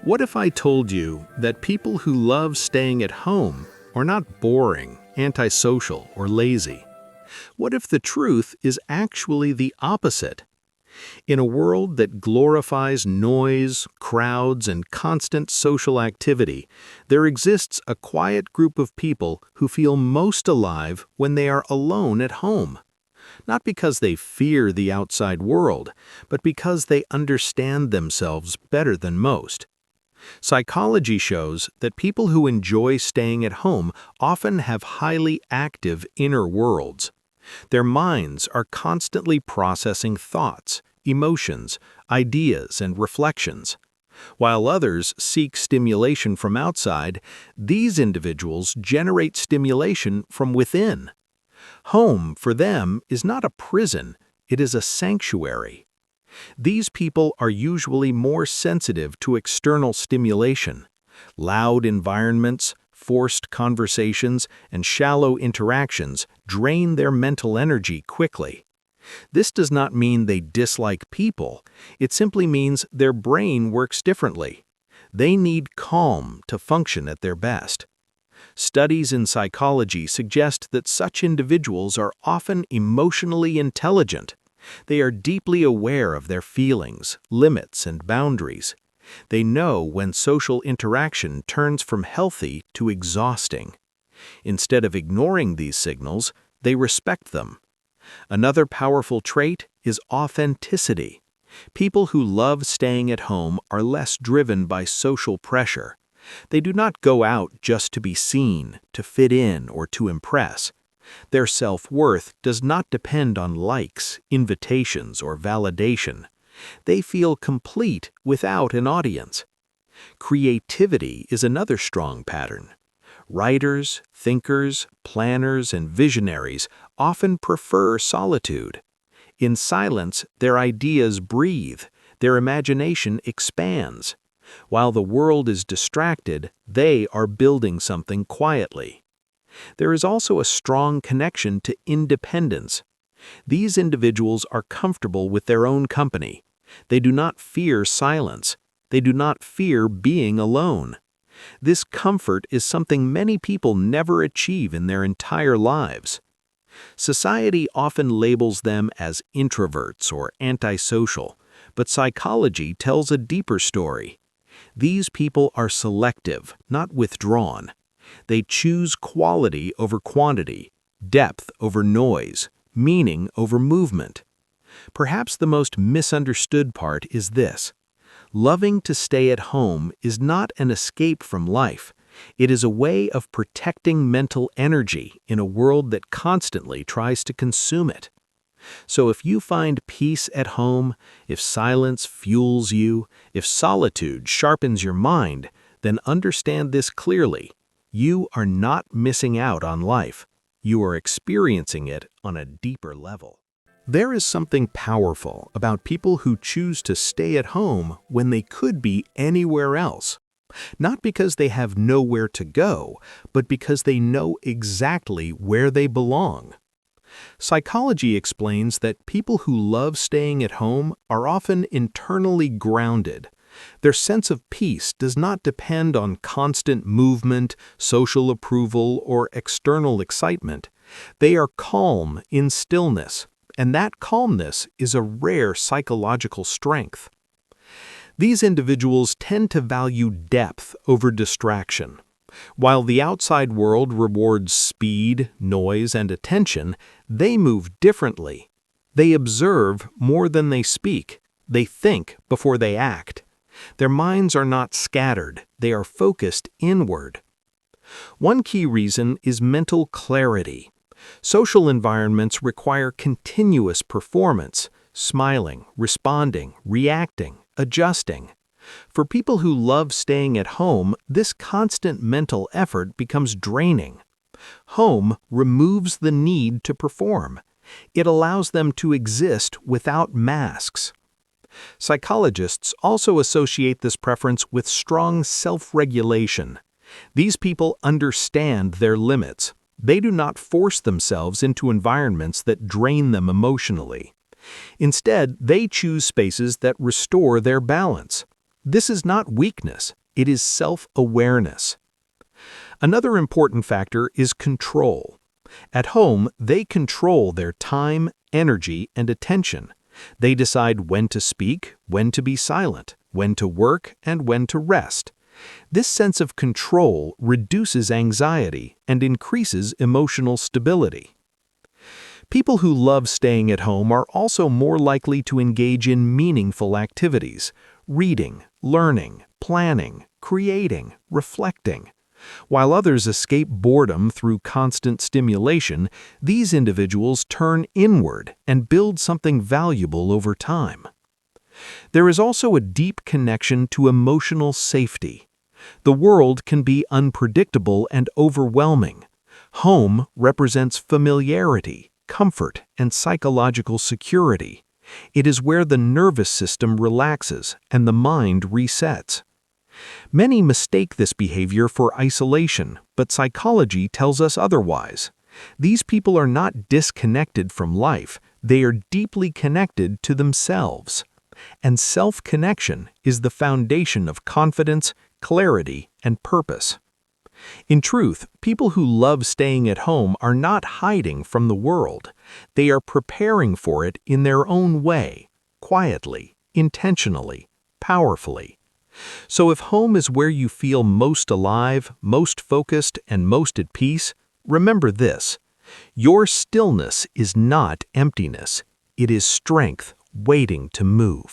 What if I told you that people who love staying at home are not boring, antisocial, or lazy? What if the truth is actually the opposite? In a world that glorifies noise, crowds, and constant social activity, there exists a quiet group of people who feel most alive when they are alone at home. Not because they fear the outside world, but because they understand themselves better than most. Psychology shows that people who enjoy staying at home often have highly active inner worlds. Their minds are constantly processing thoughts, emotions, ideas, and reflections. While others seek stimulation from outside, these individuals generate stimulation from within. Home, for them, is not a prison, it is a sanctuary. These people are usually more sensitive to external stimulation. Loud environments, forced conversations, and shallow interactions drain their mental energy quickly. This does not mean they dislike people, it simply means their brain works differently. They need calm to function at their best. Studies in psychology suggest that such individuals are often emotionally intelligent. They are deeply aware of their feelings, limits, and boundaries. They know when social interaction turns from healthy to exhausting. Instead of ignoring these signals, they respect them. Another powerful trait is authenticity. People who love staying at home are less driven by social pressure. They do not go out just to be seen, to fit in, or to impress. Their self-worth does not depend on likes, invitations, or validation. They feel complete without an audience. Creativity is another strong pattern. Writers, thinkers, planners, and visionaries often prefer solitude. In silence, their ideas breathe, their imagination expands. While the world is distracted, they are building something quietly. There is also a strong connection to independence. These individuals are comfortable with their own company. They do not fear silence. They do not fear being alone. This comfort is something many people never achieve in their entire lives. Society often labels them as introverts or antisocial, but psychology tells a deeper story. These people are selective, not withdrawn. They choose quality over quantity, depth over noise, meaning over movement. Perhaps the most misunderstood part is this. Loving to stay at home is not an escape from life. It is a way of protecting mental energy in a world that constantly tries to consume it. So if you find peace at home, if silence fuels you, if solitude sharpens your mind, then understand this clearly. You are not missing out on life. You are experiencing it on a deeper level. There is something powerful about people who choose to stay at home when they could be anywhere else. Not because they have nowhere to go, but because they know exactly where they belong. Psychology explains that people who love staying at home are often internally grounded. Their sense of peace does not depend on constant movement, social approval, or external excitement. They are calm in stillness, and that calmness is a rare psychological strength. These individuals tend to value depth over distraction. While the outside world rewards speed, noise, and attention, they move differently. They observe more than they speak. They think before they act. Their minds are not scattered, they are focused inward. One key reason is mental clarity. Social environments require continuous performance, smiling, responding, reacting, adjusting. For people who love staying at home, this constant mental effort becomes draining. Home removes the need to perform. It allows them to exist without masks. Psychologists also associate this preference with strong self-regulation. These people understand their limits. They do not force themselves into environments that drain them emotionally. Instead, they choose spaces that restore their balance. This is not weakness, it is self-awareness. Another important factor is control. At home, they control their time, energy, and attention. They decide when to speak, when to be silent, when to work, and when to rest. This sense of control reduces anxiety and increases emotional stability. People who love staying at home are also more likely to engage in meaningful activities: reading, learning, planning, creating, reflecting. While others escape boredom through constant stimulation, these individuals turn inward and build something valuable over time. There is also a deep connection to emotional safety. The world can be unpredictable and overwhelming. Home represents familiarity, comfort, and psychological security. It is where the nervous system relaxes and the mind resets. Many mistake this behavior for isolation, but psychology tells us otherwise. These people are not disconnected from life, they are deeply connected to themselves. And self-connection is the foundation of confidence, clarity, and purpose. In truth, people who love staying at home are not hiding from the world. They are preparing for it in their own way, quietly, intentionally, powerfully. So if home is where you feel most alive, most focused, and most at peace, remember this: your stillness is not emptiness. It is strength waiting to move.